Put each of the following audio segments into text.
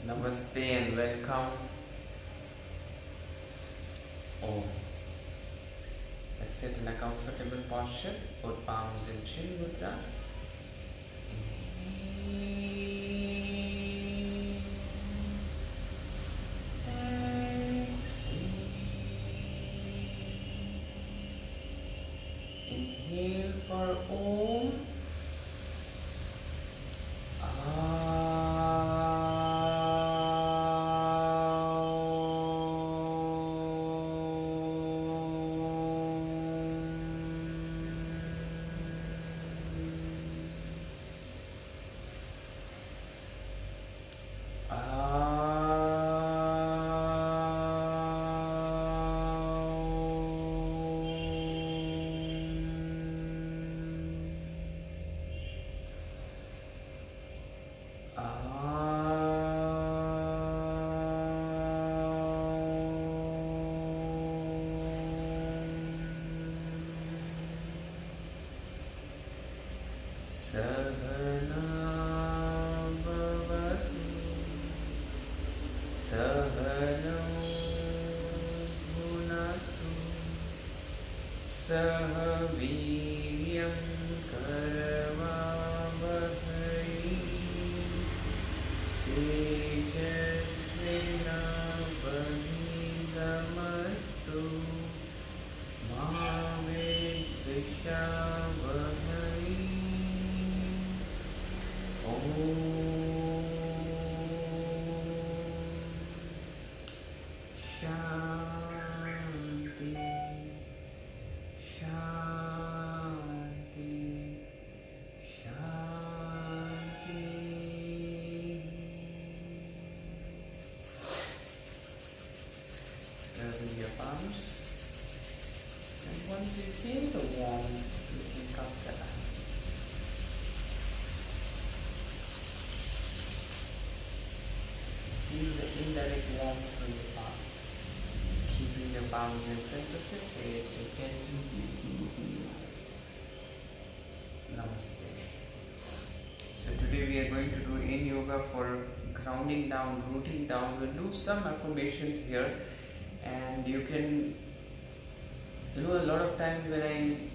Namaste and welcome. Oh, let's sit in a comfortable posture, both palms in chin mudra. Inhale for Om. Sahana bhavatu Sahano bhunatu Sah Viryam Karavavahai Tejasvinavadhidamastu Ma Vidvishavahai Shanti, Shanti, Shanti. Rubbing your palms, and once you feel the warmth, you can cup the hands. Feel the indirect warmth from your palm. Keeping your palms in front of your face, you gently open your eyes. Namaste. So today we are going to do in yoga for grounding down, rooting down. We'll do some affirmations here, and you can, a lot of times when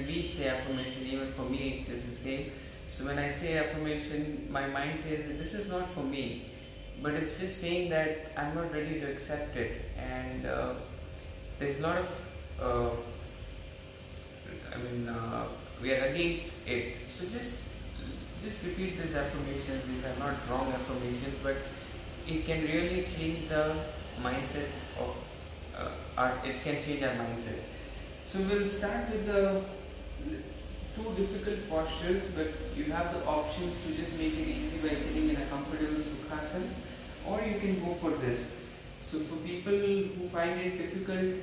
we say affirmation, even for me it is the same. So when I say affirmation, my mind says that this is not for me. But it's just saying that I'm not ready to accept it, and there's a lot of, we are against it. So just repeat these affirmations. These are not wrong affirmations, but it can really change the mindset of, it can change our mindset. So we'll start with the two difficult postures, but you have the options to just make it easy by sitting in a comfortable Sukhasana, or you can go for this. So for people who find it difficult,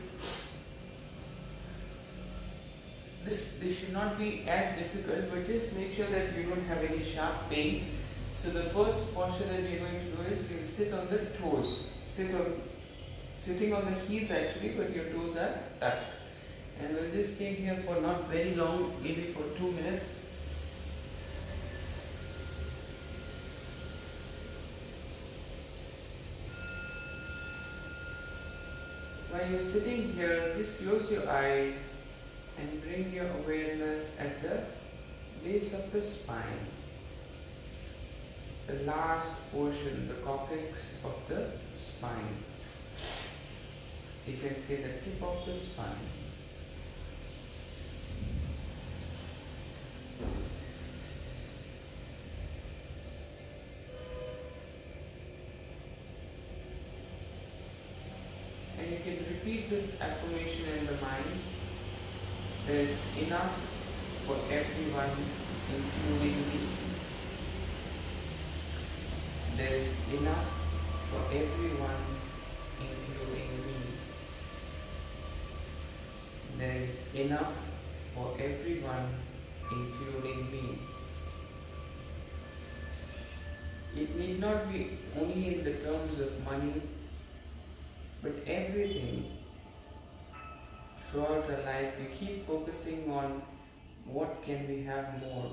this should not be as difficult, but just make sure that you don't have any sharp pain. So the first posture that we are going to do is we will sit on the toes. Sitting on the heels actually, but your toes are tucked. And we'll just stay here for not very long, maybe for 2 minutes. While you're sitting here, just close your eyes and bring your awareness at the base of the spine. The last portion, the coccyx of the spine. You can say the tip of the spine. And you can repeat this affirmation in the mind. There is enough for everyone, including me. There is enough for everyone, including me. There is enough for everyone, including me. It need not be only in the terms of money, but everything throughout our life. We keep focusing on what can we have more,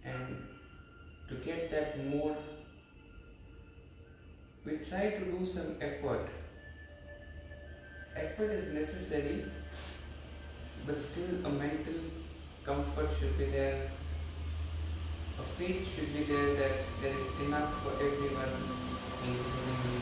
and to get that more, we try to do some effort. Effort is necessary, but still a mental comfort should be there. A faith should be there that there is enough for everyone, including me.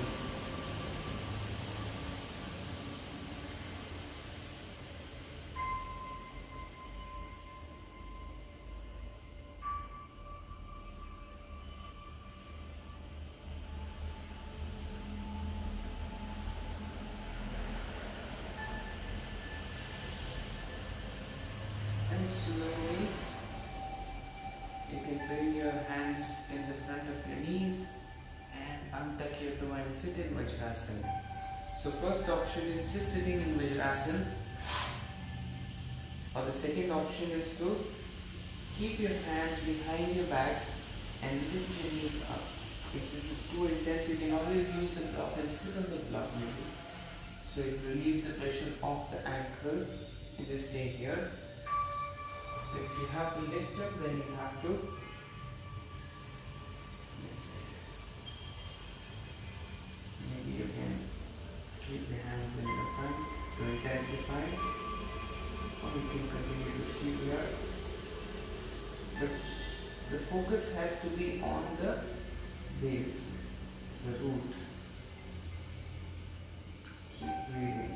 And slowly you can bring your hands in the front of your knees and untuck your toe and sit in Vajrasana. So first option is just sitting in Vajrasana, or the second option is to keep your hands behind your back and lift your knees up. If this is too intense, you can always use the block and sit on the block maybe. So it relieves the pressure off the ankle. You just stay here. If you have to lift up, then you have to lift like this. Maybe you can keep your hands in the front to intensify, or you can continue to keep here. But the focus has to be on the base, the root. Keep breathing.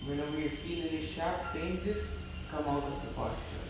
Whenever you feel any sharp pain, just come out of the posture.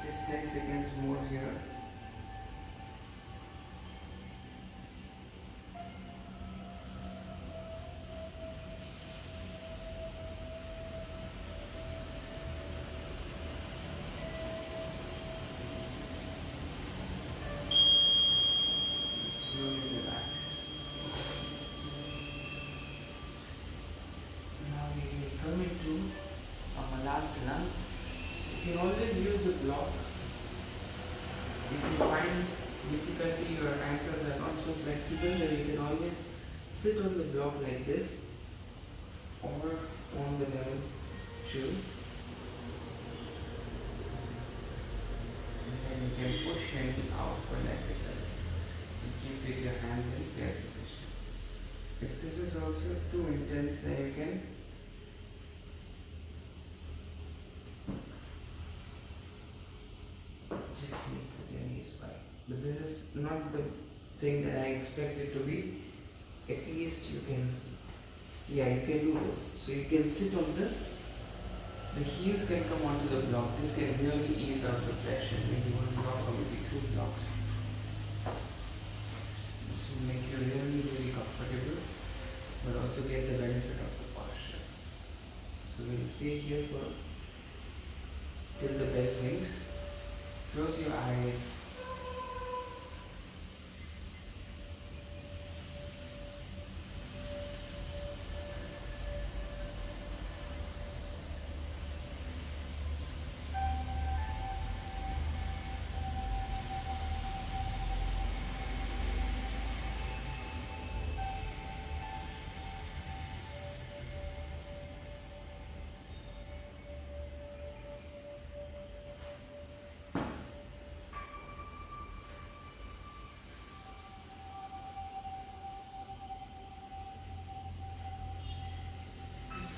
Just 10 seconds more here. Slowly relax. Now we will come into Malasana. You can always use a block. If you find difficulty, your ankles are not so flexible, then you can always sit on the block like this, or on the level too. And then you can push your knee outward like this and keep with your hands in prayer position. If this is also too intense, then you can just sleep with your knees wide. But this is not the thing that I expect it to be. At least you can, you can do this. So you can sit on the heels can come onto the block. This can really ease out the pressure. Maybe one block or maybe two blocks. This will make you really, really comfortable, but also get the benefit of the posture. So we'll stay here for till the bell rings. Close your eyes.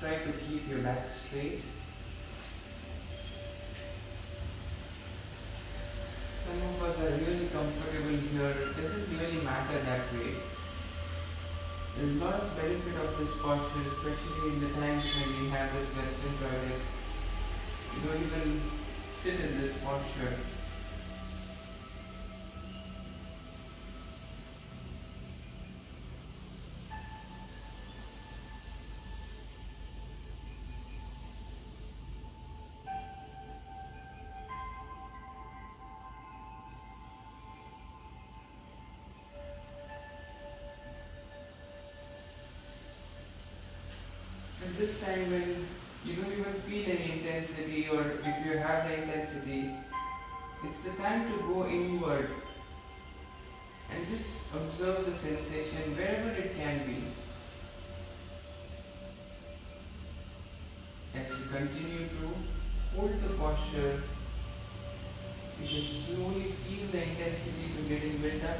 Try to keep your back straight. Some of us are really comfortable here. It doesn't really matter that way. There's a lot of benefit of this posture, especially in the times when we have this Western toilet. You don't even sit in this posture. this time when you don't even feel any intensity, or if you have the intensity, it's the time to go inward and just observe the sensation wherever it can be. As you continue to hold the posture, you can slowly feel the intensity to getting built up.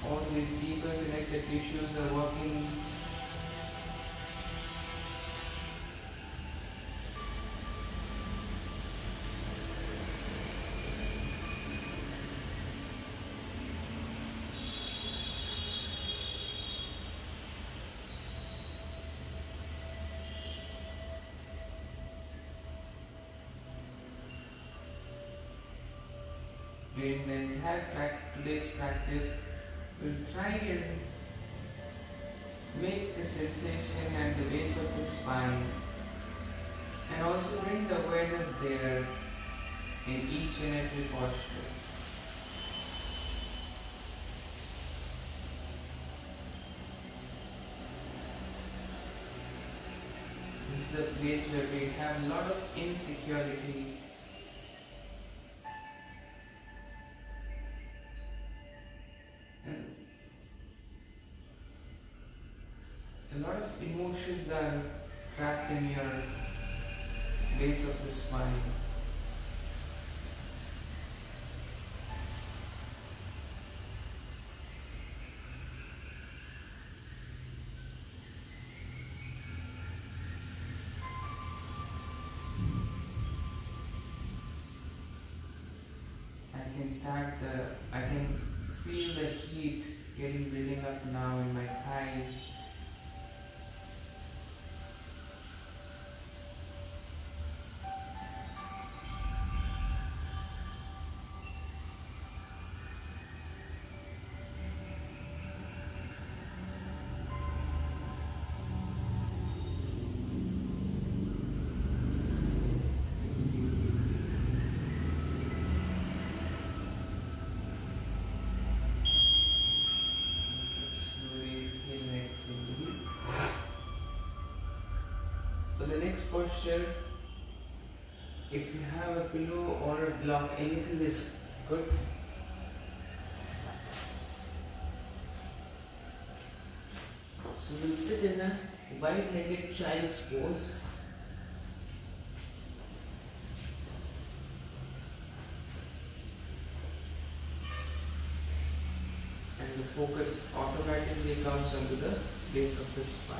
All these deeper connected tissues are working. During the entire today's practice, we'll try and make the sensation at the base of the spine, and also bring the awareness there in each and every posture. This is a place where we have a lot of insecurity. A lot of emotions are trapped in your base of the spine. I can feel the heat getting building up now in my thighs. For the next posture, if you have a pillow or a block, anything is good. So we'll sit in a wide-legged child's pose. And the focus automatically comes onto the base of the spine.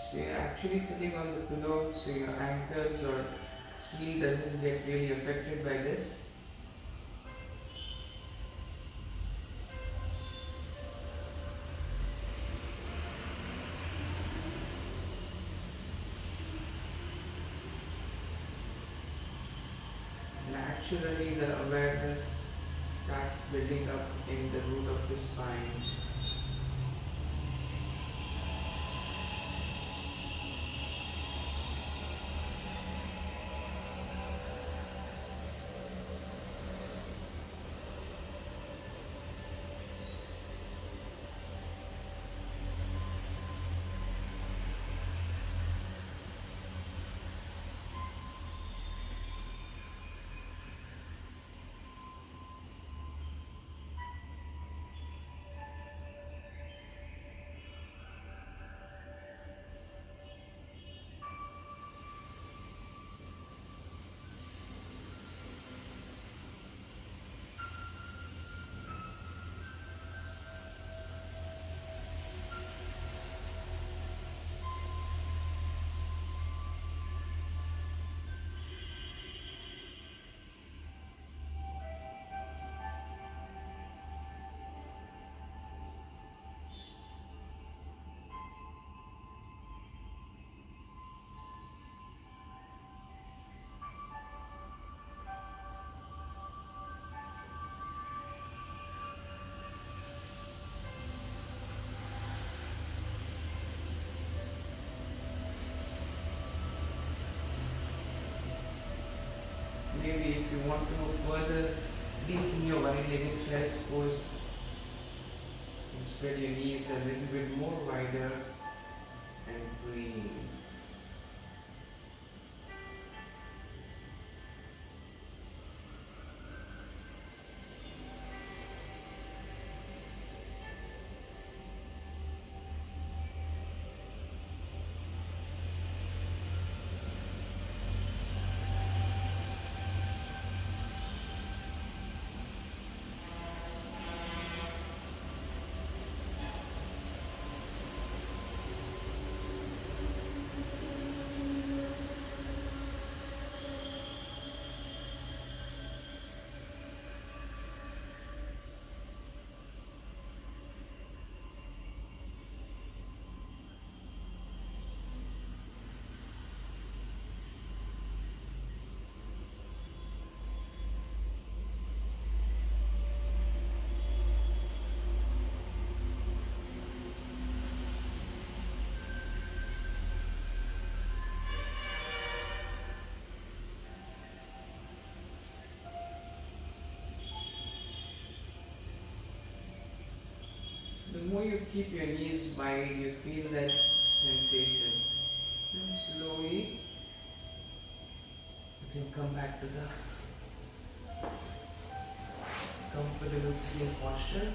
So you're actually sitting on the pillow, so your ankles or heel doesn't get really affected by this. Naturally, the awareness starts building up in the root of the spine. want to further deepen your wide-legged child's pose, you spread your knees a little bit more wider and breathe. The more you keep your knees wide, you feel that sensation. And slowly, you can come back to the comfortable sitting posture.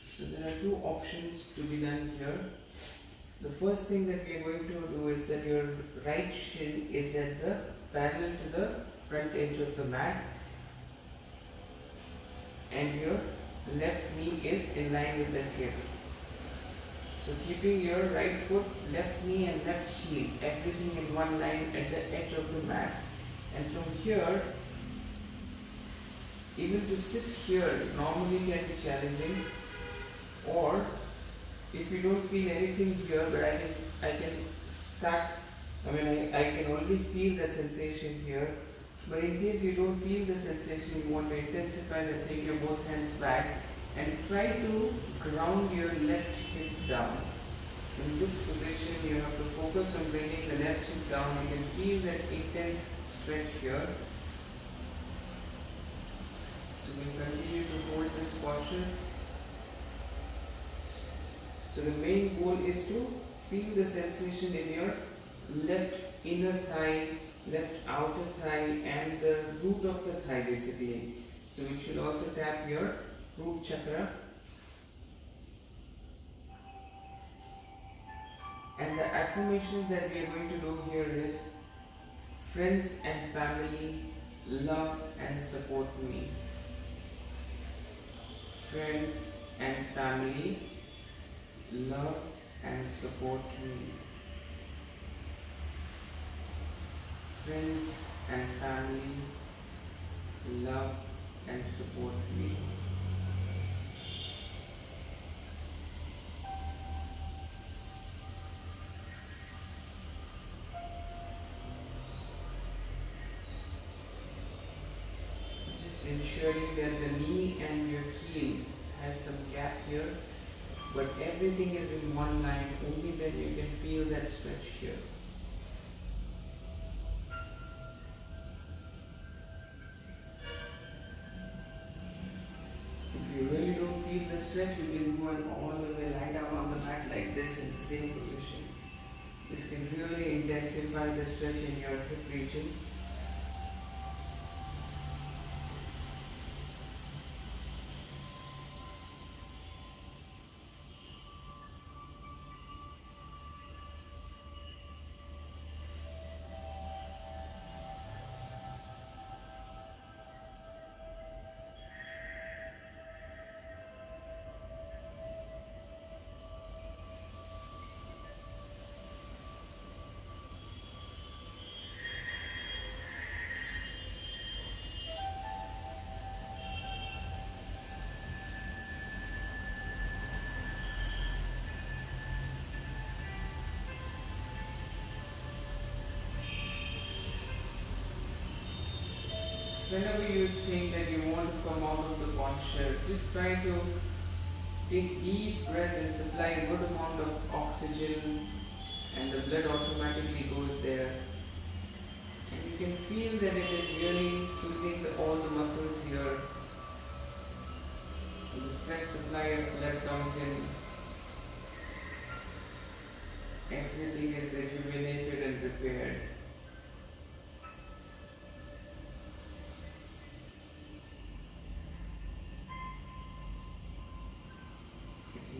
So there are two options to be done here. The first thing that we are going to do is that your right shin is at the parallel to the front edge of the mat, and your left knee is in line with the hip. So keeping your right foot, left knee and left heel, everything in one line at the edge of the mat. And from here, even to sit here normally can be challenging, or if you don't feel anything here, but I can start, I can only feel that sensation here. But in case you don't feel the sensation, you want to intensify that, take your both hands back and try to ground your left hip down. In this position, you have to focus on bringing the left hip down. You can feel that intense stretch here. So we continue to hold this posture. So the main goal is to feel the sensation in your left inner thigh, left outer thigh and the root of the thigh basically. So it should also tap your root chakra. And the affirmations that we are going to do here is: friends and family love and support me. Friends and family love and support me. Friends and family love and support me. Just ensuring that the knee and your heel has some gap here, but everything is in one line. Only then you can feel that stretch here. If you really don't feel the stretch, you can go and all the way lie down on the mat like this in the same position. This can really intensify the stretch in your hip region. Whenever you think that you want to come out of the posture, just try to Take deep breath and supply a good amount of oxygen, and the blood automatically goes there. And you can feel that it is really soothing all the muscles here. And the fresh supply of blood comes in. Everything is rejuvenated and repaired.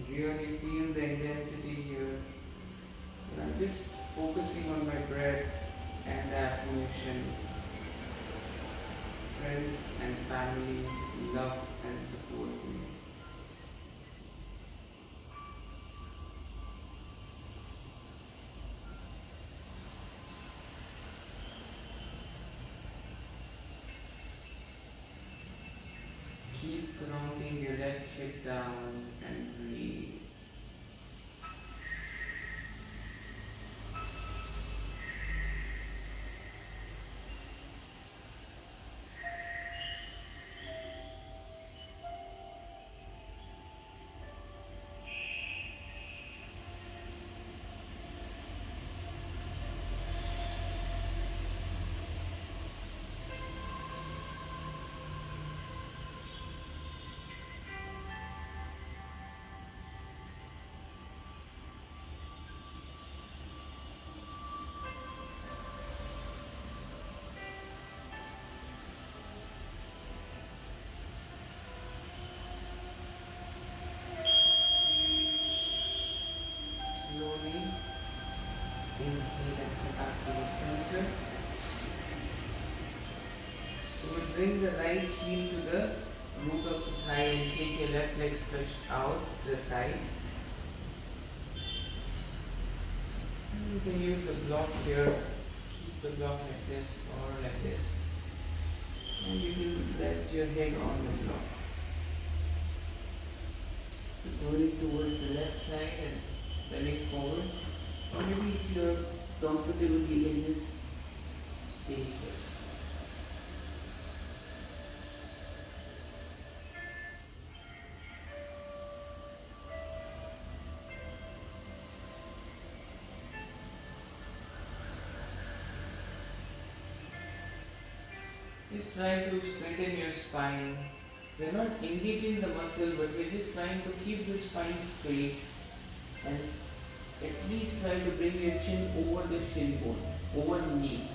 You can really feel the intensity here. And I'm just focusing on my breath and the affirmation. Friends and family love and support me. Keep grounding your left hip down and breathe. Slowly inhale and come back to the center. So we bring the right heel to the root of the thigh and take your left leg stretched out to the side. And you can use the block here. Keep the block like this or like this. And you can rest your head on the block. So going towards the left side and bending forward. Or maybe if you're comfortable, you can just stay here. Just try to straighten your spine. We're not engaging the muscle, but we're just trying to keep the spine straight and at least try to bring your chin over the shin bone, over the knee.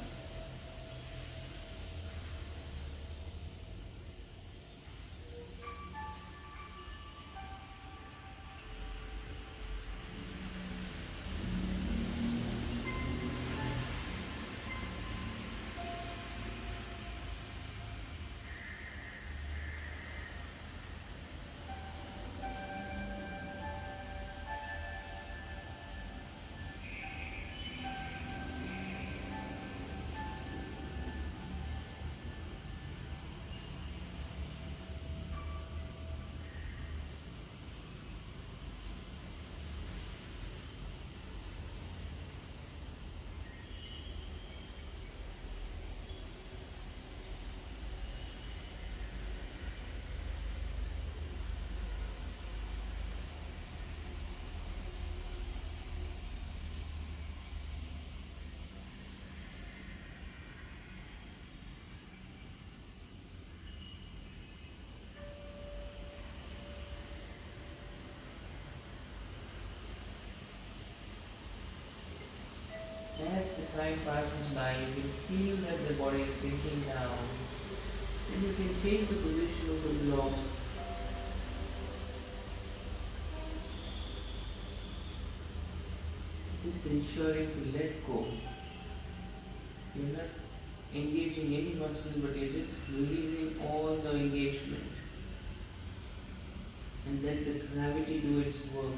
As the time passes by, you will feel that the body is sinking down. And you can take the position of the block. Just ensuring to let go. You're not engaging any muscle, but you're just releasing all the engagement. And let the gravity do its work.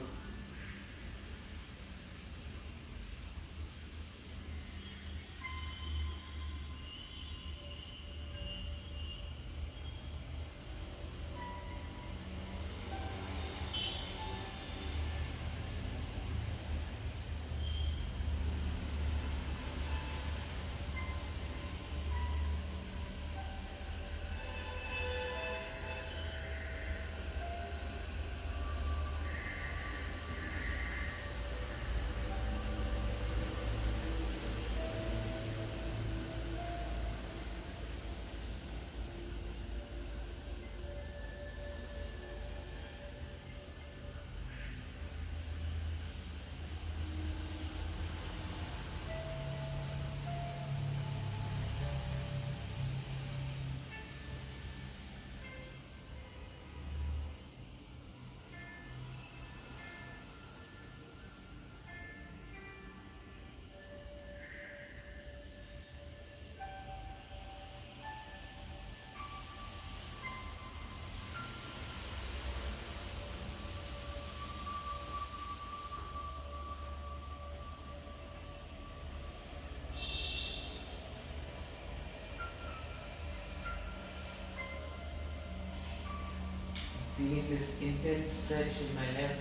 Feeling this intense stretch in my left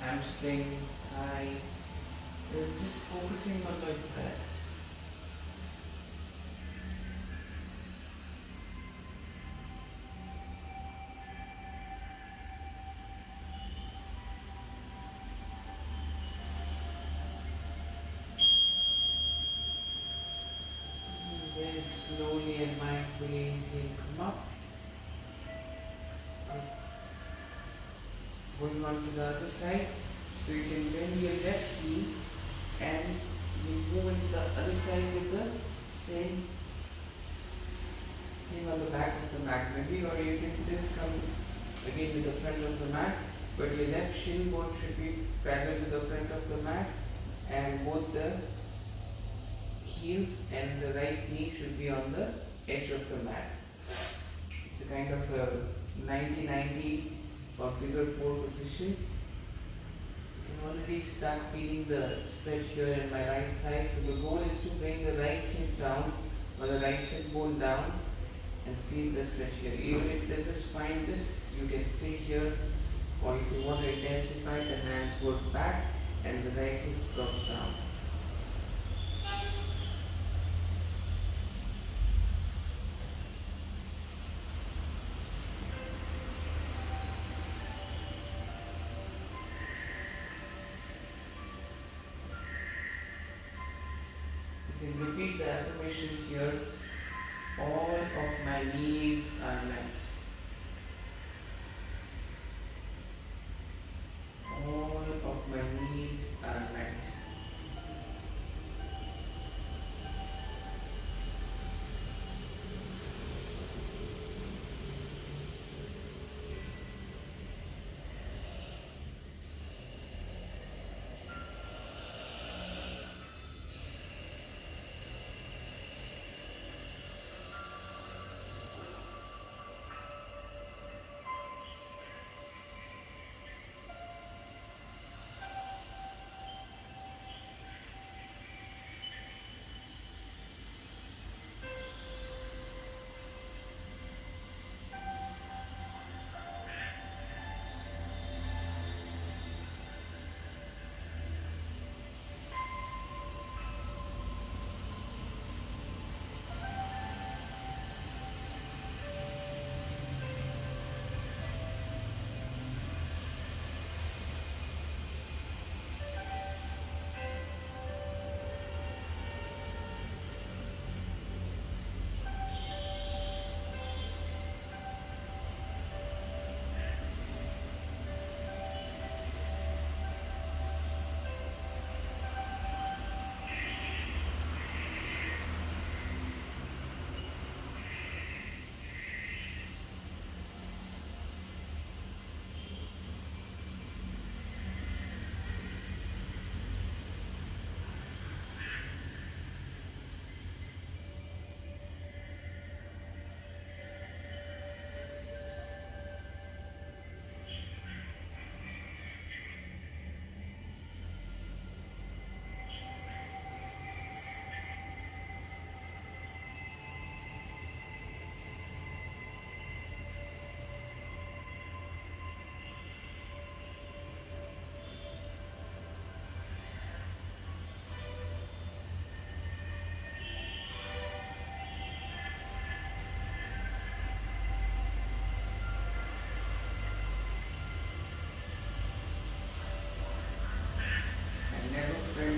hamstring, thigh, just focusing on my breath. Then slowly and mindfully inhale, come up. Going on to the other side, so you can bend your left knee and you move into the other side with the same thing on the back of the mat maybe, or you can just come again with the front of the mat, but your left shin bone should be parallel to the front of the mat and both the heels and the right knee should be on the edge of the mat. It's a kind of a 90-90 or figure 4 position. You can already start feeling the stretch here in my right thigh. So the goal is to bring the right hip down or the right sit bone down and feel the stretch here. Even if this is fine, just you can stay here, or if you want to intensify, the hands go back and the right hip drops down. You can repeat the affirmation here. All of my needs are met. All of my needs are met.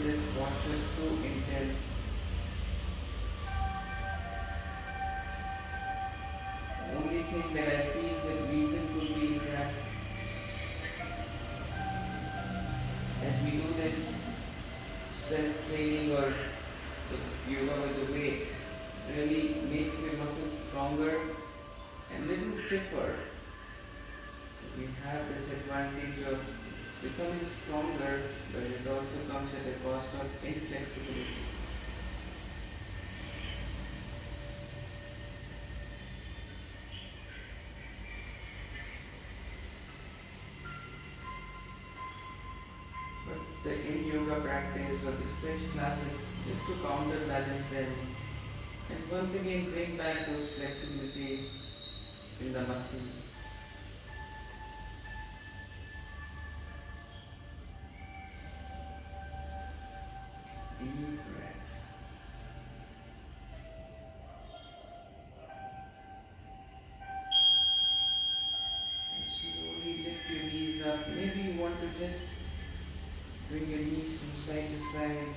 This posture is so intense. Only thing that I feel the reason could be is that as we do this strength training or the yoga with the weight, really makes your muscles stronger and little stiffer. So we have this advantage of becoming stronger, but it also comes at a cost of inflexibility. But the in yoga practice or the stretch classes just to counterbalance them and once again bring back those flexibility in the muscle. just bring your knees from side to side.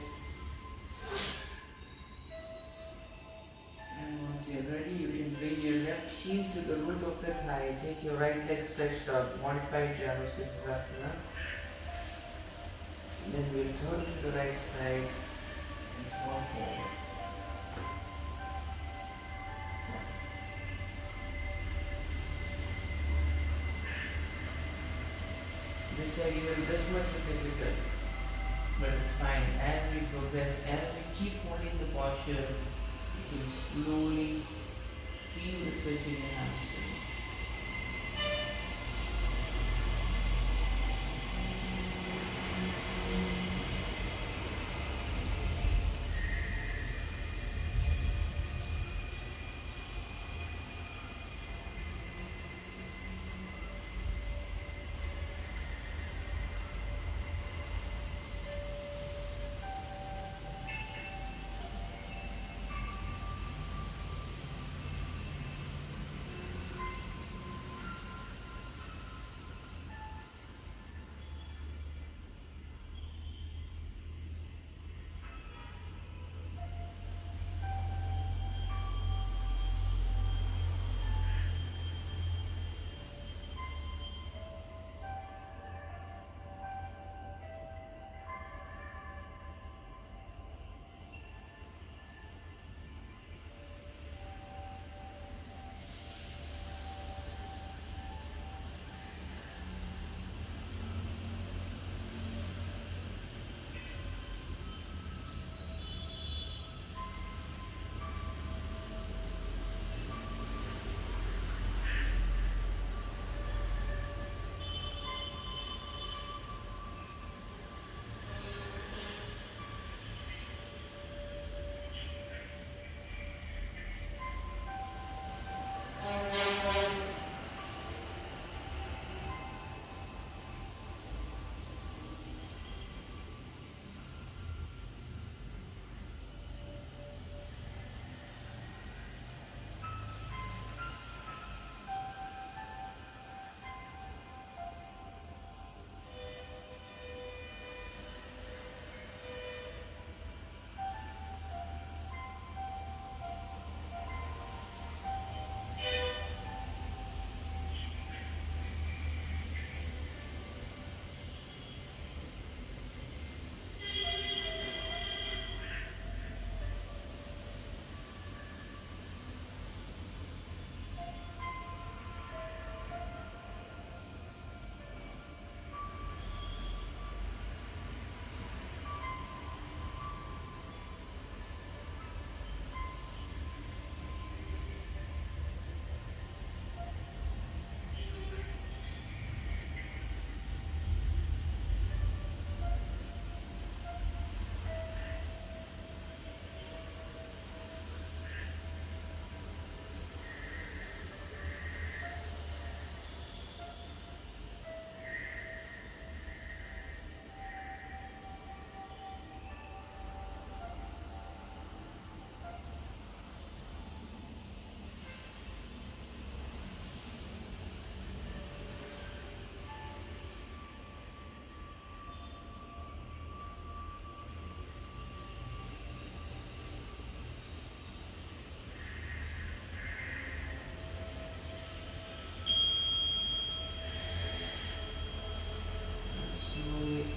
And once you're ready, you can bring your left heel to the root of the thigh. Take your right leg stretched out, modified Janusirsasana. Then we'll turn to the right side and fall forward. This side even this much is difficult, but it's fine. As we progress, as we keep holding the posture, you can slowly feel the stretch in your hamstring.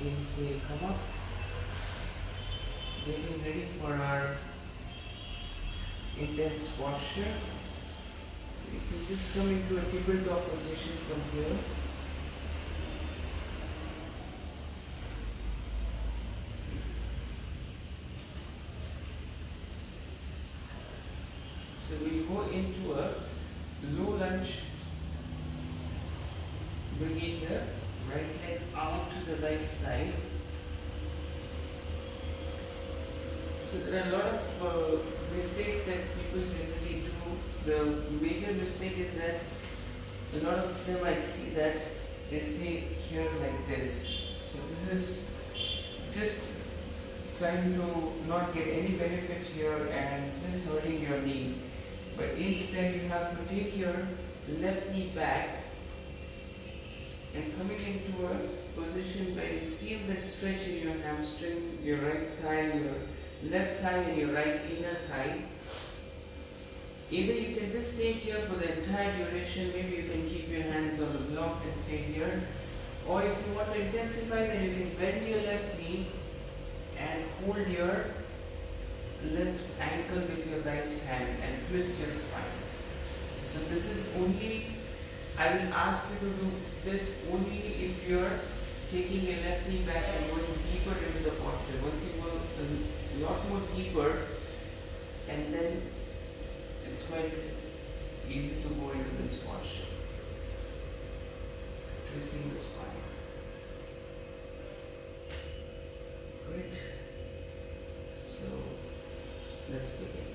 Inhale, come up. Getting ready for our intense posture. So you can just come into a tabletop position from here. So we'll go into a low lunge, bringing the right leg out to the right side. So there are a lot of mistakes that people generally do. The major mistake is that a lot of them I see that they stay here like this. So this is just trying to not get any benefit here and just hurting your knee. But instead you have to take your left knee back and coming into a position where you feel that stretch in your hamstring, your right thigh, your left thigh, and your right inner thigh. Either you can just stay here for the entire duration, maybe you can keep your hands on the block and stay here. Or if you want to intensify, then you can bend your left knee and hold your left ankle with your right hand and twist your spine. So this is only, I will ask you to do this only if you are taking your left knee back and going deeper into the posture. Once you go a lot more deeper, and then it's quite easy to go into this posture. Twisting the spine. Great. So let's begin.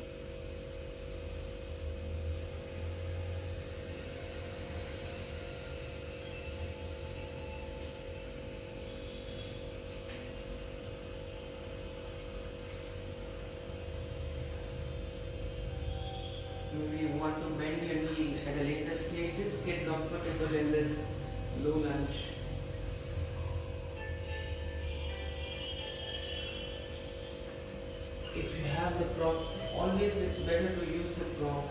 Maybe you want to bend your knee at a later stage, just get comfortable in this low lunge. If you have the prop, always it's better to use the prop.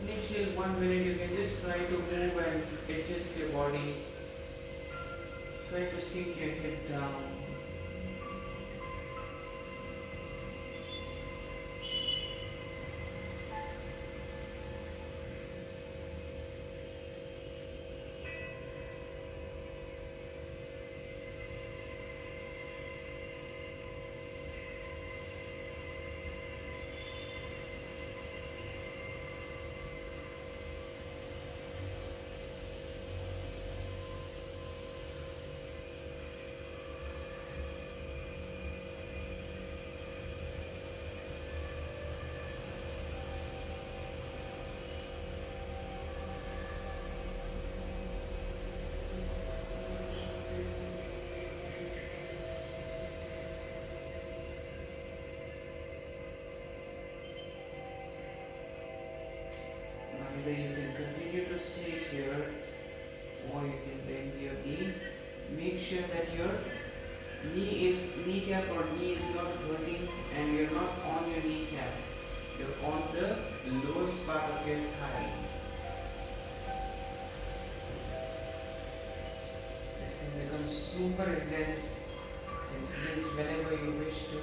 Initial 1 minute you can just try to move and adjust your body. Try to sink your head down. Either you can continue to stay here or you can bend your knee. Make sure that your kneecap or knee is not hurting and you're not on your kneecap. You're on the lowest part of your thigh. This can become super intense and please whenever you wish to.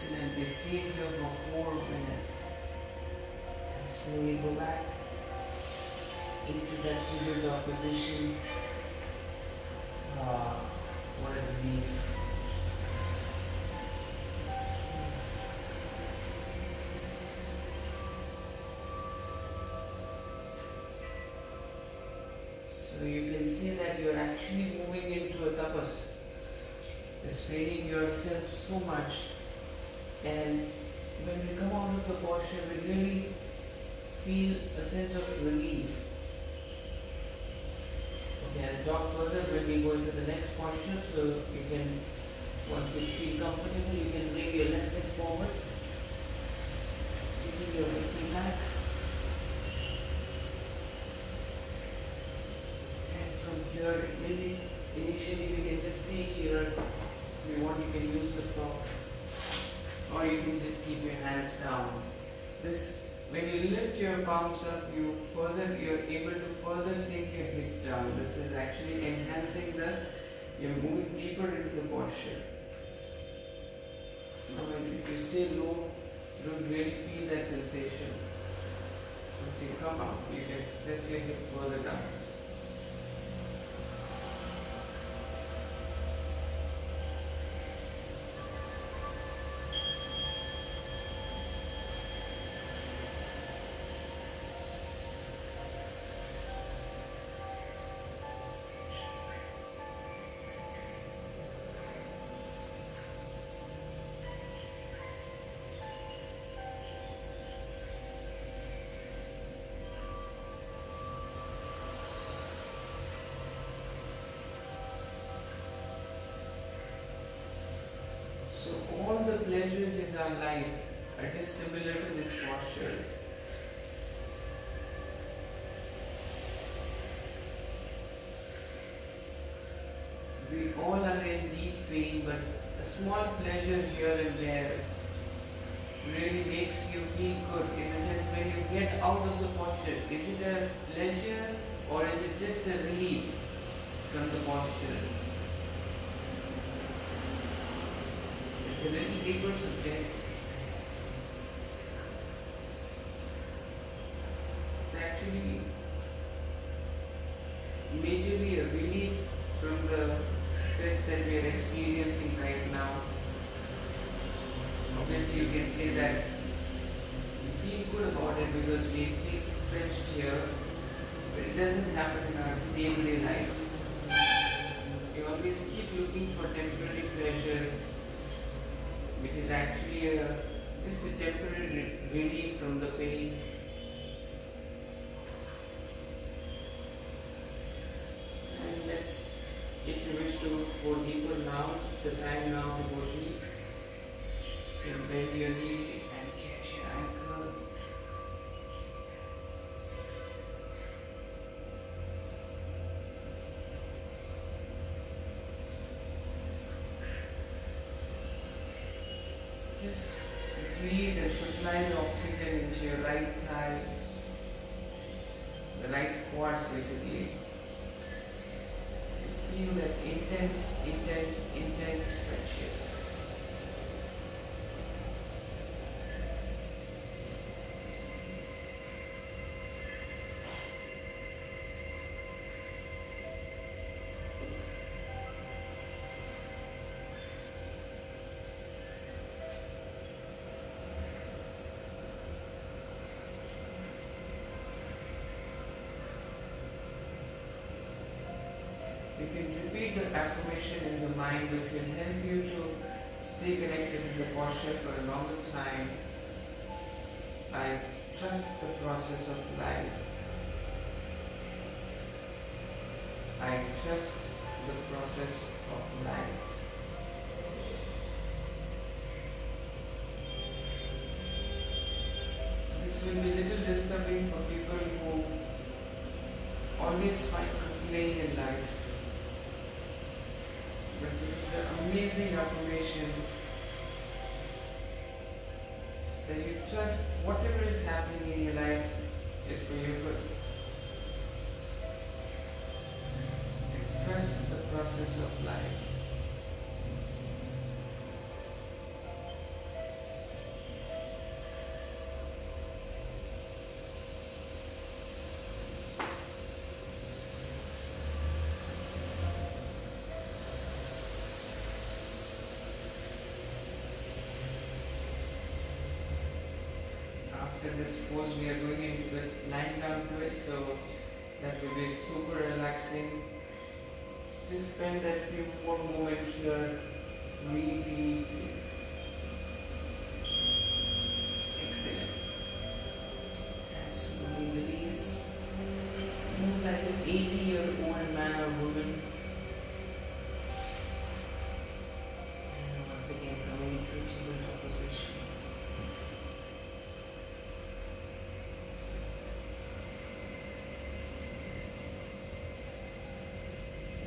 Excellent. We stay here for 4 minutes. And slowly go back into that table dog position. What a relief. So you can see that you're actually moving into a tapas. You're straining yourself so much, and when we come out of the posture, we really feel a sense of relief. Okay, I'll talk further when we go into the next posture, so you can, once you feel comfortable, you can bring your left leg forward, taking your right knee back, and from here, maybe initially we can just stay here. If you want, you can use the prop, or you can just keep your hands down. This, when you lift your palms up, you're able to further sink your hip down. This is actually enhancing you're moving deeper into the posture. Otherwise, if you stay low, you don't really feel that sensation. Once you come up, you can press your hip further down. So all the pleasures in our life are just similar to these postures. We all are in deep pain, but a small pleasure here and there really makes you feel good, in the sense when you get out of the posture. Is it a pleasure or is it just a relief from the posture? It's a little deeper subject. It's actually majorly a relief from the stress that we are experiencing right now. Obviously, you can say that we feel good about it because we feel stretched here, but it doesn't happen in our day-to-day life. We always keep looking for temporary pleasure, which is actually just a temporary relief from the pain. And if you wish to go deeper now, it's the time now to go deep. You can bend your knee and catch your ankle. Just breathe and supply the oxygen into your right thigh, the right quads basically. You feel that intense stretch here. You can repeat the affirmation in the mind, which will help you to stay connected in the posture for a longer time. I trust the process of life. I trust the process of life. This will be a little disturbing for people who always find complaint in life. But this is an amazing affirmation that you trust whatever is happening in your life is for your good. And trust the process of life. suppose we are going into the lying down twist, so that will be super relaxing. Just spend that few more moments here. Really excellent. And slowly release. Move like an 80-year-old man or woman. And once again, coming into a tabletop position.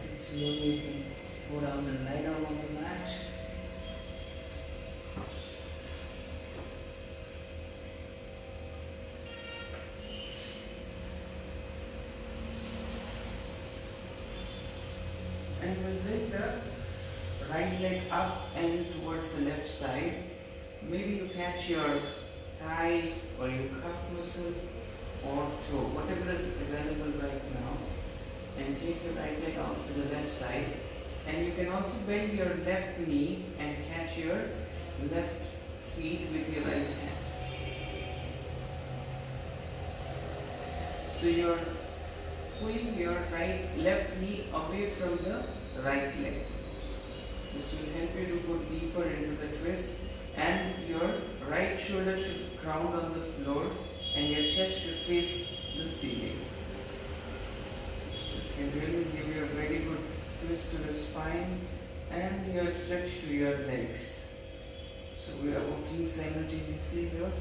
And slowly you can go down and lie down on the mat. And we'll bring the right leg up and towards the left side. Maybe you catch your thigh or your calf muscle or toe, whatever is available right now, and take your right leg out to the left side. And you can also bend your left knee and catch your left feet with your right hand. So you're pulling your left knee away from the right leg. This will help you to go deeper into the twist, and your right shoulder should ground on the floor and your chest should face the ceiling. This can really give you a very good twist to the spine and your stretch to your legs. So we are working simultaneously here.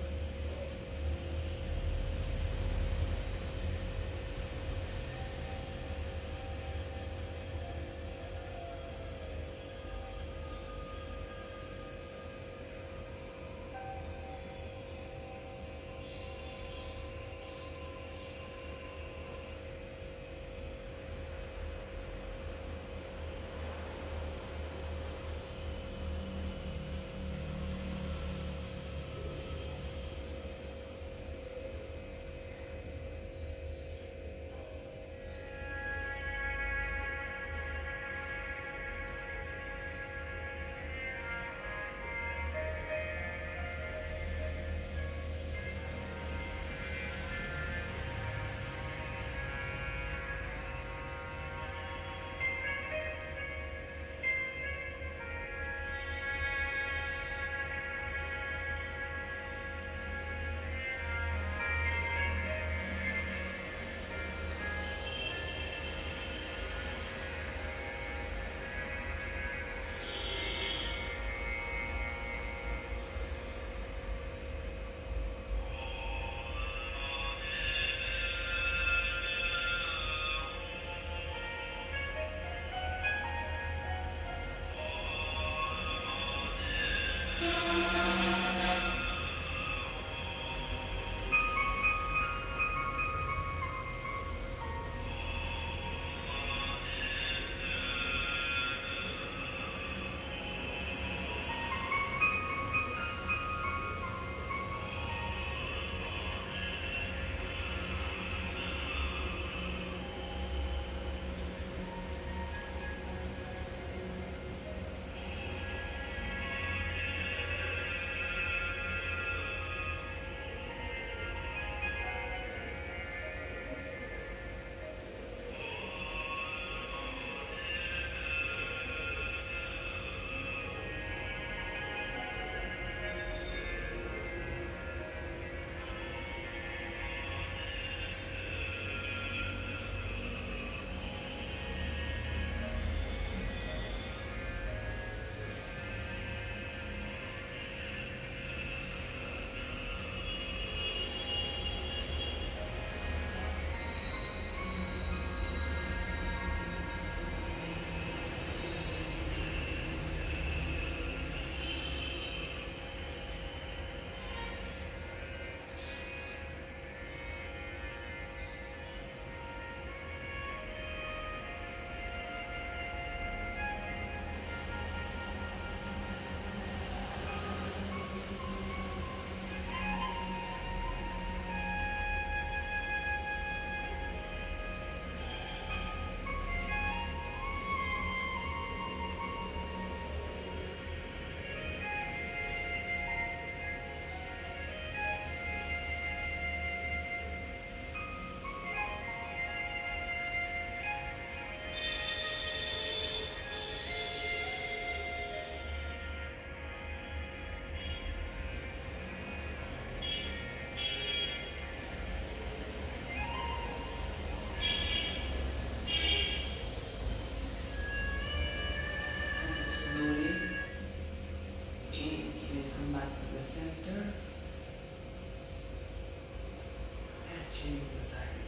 change the side.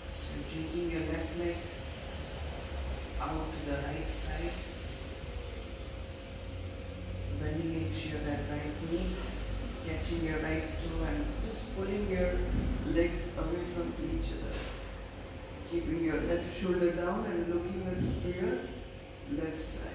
So taking your left leg out to the right side, bending it to your right knee, catching your right toe and just pulling your legs away from each other. Keeping your left shoulder down and looking at your left side.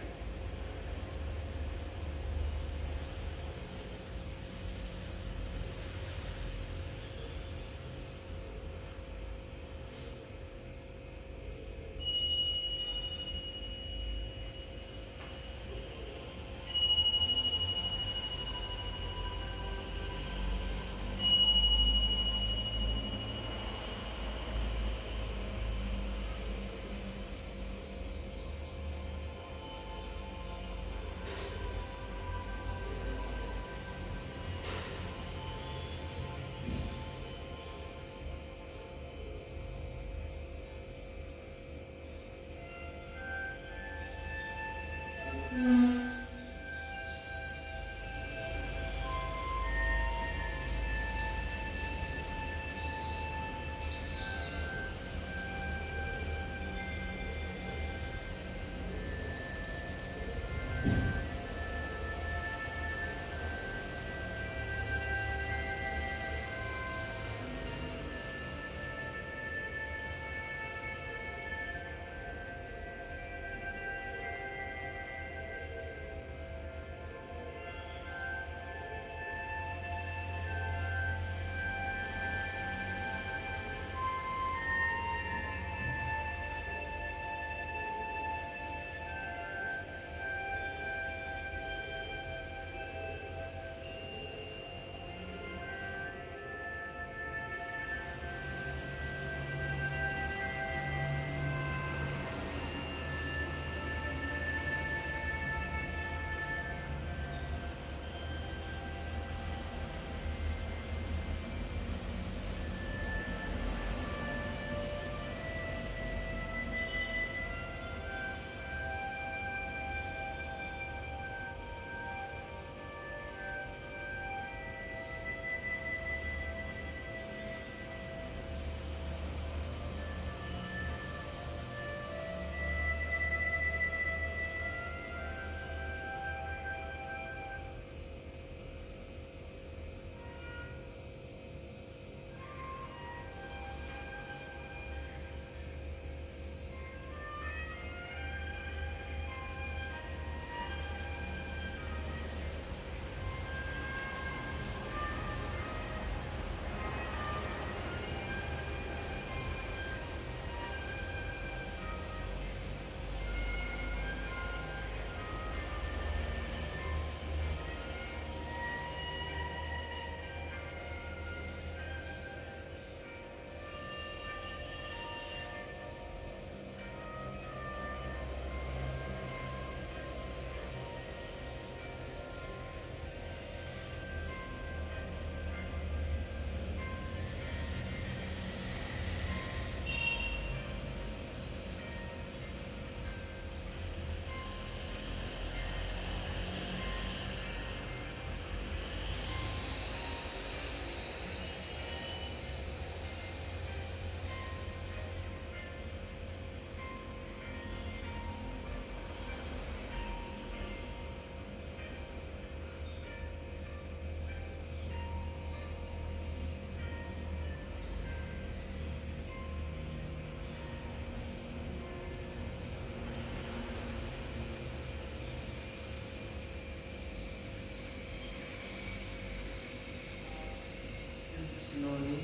Slowly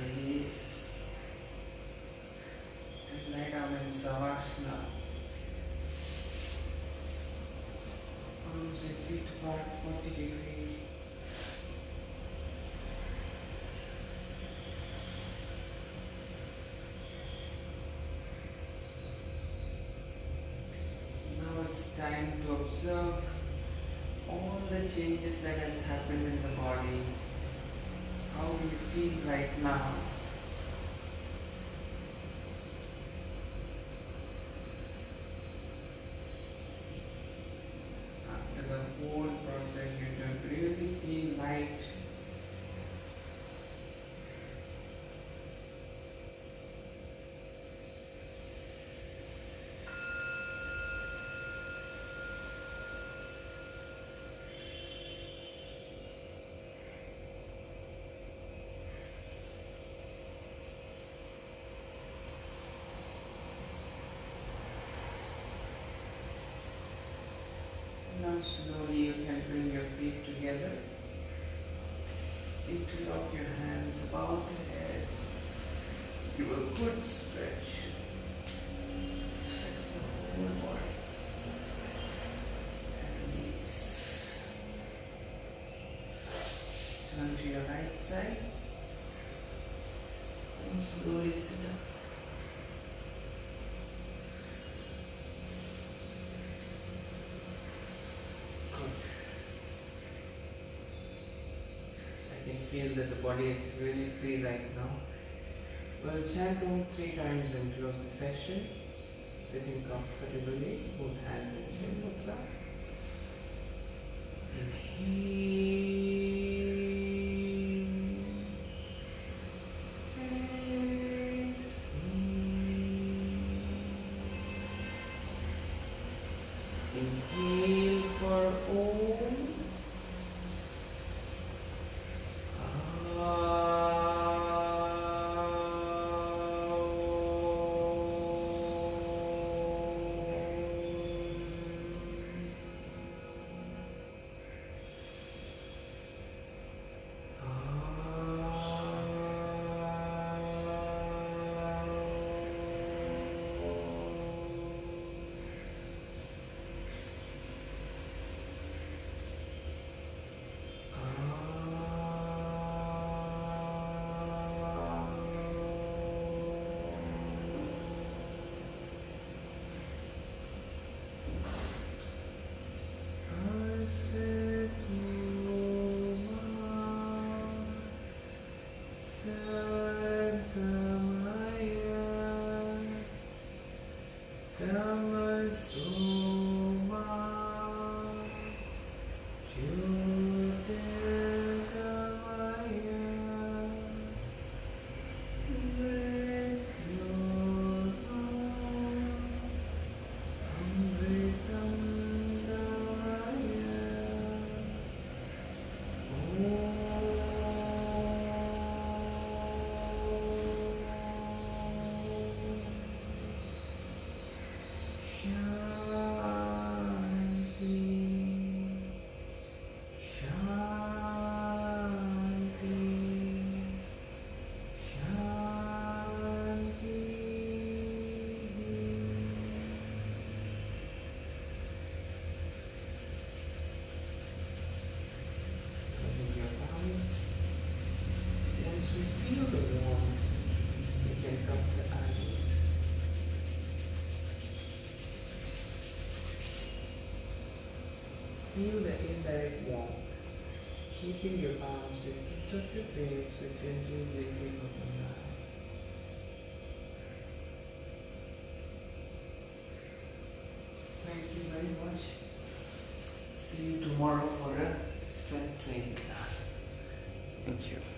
release and lie down in Savasana. Arms and feet apart 40 degrees. Now it's time to observe all the changes that has happened in the body. How do you feel right now? After the whole process, you should really feel light, on. Slowly you can bring your feet together. Interlock your hands above the head. Give a good stretch. Stretch the whole body. And release. Turn to your right side. And slowly sit up. Feel that the body is really free right now. We'll chant Om 3 times and close the session. Sitting comfortably, both hands in chin mudra. Inhale. Exhale. Inhale for Om. Feel the indirect warmth, keeping your arms in front of your face with gentle blinking of the eyes. Thank you very much. See you tomorrow for a strength training class. Thank you.